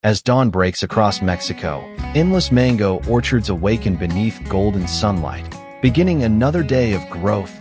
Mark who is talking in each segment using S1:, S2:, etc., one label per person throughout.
S1: As dawn breaks across Mexico, endless mango orchards awaken beneath golden sunlight, beginning another day of growth.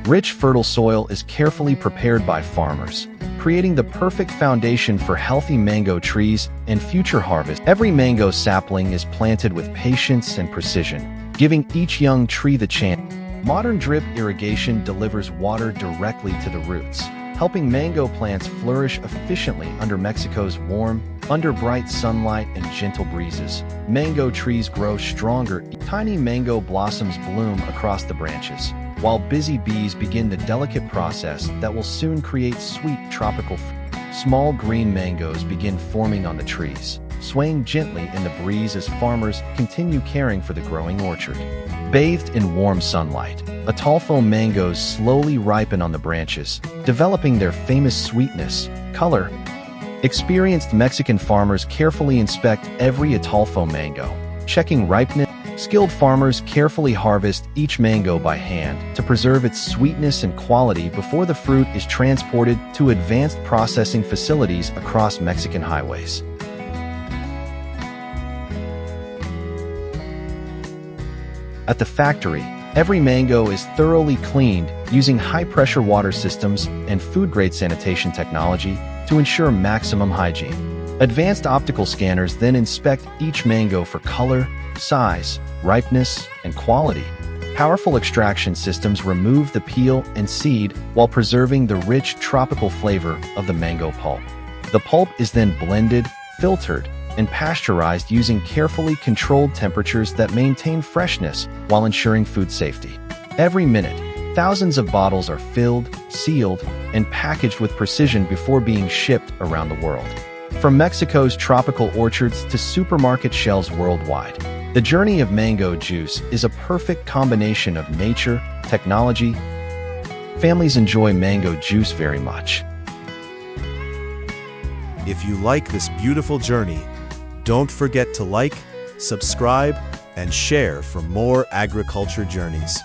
S1: Rich, fertile soil is carefully prepared by farmers, creating the perfect foundation for healthy mango trees and future harvest. Every mango sapling is planted with patience and precision, giving each young tree the chance. Modern drip irrigation delivers water directly to the roots, helping mango plants flourish efficiently under Mexico's warm, under bright sunlight and gentle breezes. Mango trees grow stronger. Tiny mango blossoms bloom across the branches, while busy bees begin the delicate process that will soon create sweet tropical fruit. Small green mangoes begin forming on the trees, swaying gently in the breeze as farmers continue caring for the growing orchard. Bathed in warm sunlight, Atolfo mangoes slowly ripen on the branches, developing their famous sweetness, color. Experienced Mexican farmers carefully inspect every Atolfo mango, checking ripeness. Skilled farmers carefully harvest each mango by hand to preserve its sweetness and quality before the fruit is transported to advanced processing facilities across Mexican highways. At the factory, every mango is thoroughly cleaned using high-pressure water systems and food-grade sanitation technology to ensure maximum hygiene. Advanced optical scanners then inspect each mango for color, size, ripeness, and quality. Powerful extraction systems remove the peel and seed while preserving the rich tropical flavor of the mango pulp. The pulp is then blended, filtered, and pasteurized using carefully controlled temperatures that maintain freshness while ensuring food safety. Every minute, thousands of bottles are filled, sealed, and packaged with precision before being shipped around the world. From Mexico's tropical orchards to supermarket shelves worldwide, the journey of mango juice is a perfect combination of nature, technology. Families enjoy mango juice very much.
S2: If you like this beautiful journey, don't forget to like, subscribe, and share for more agriculture journeys.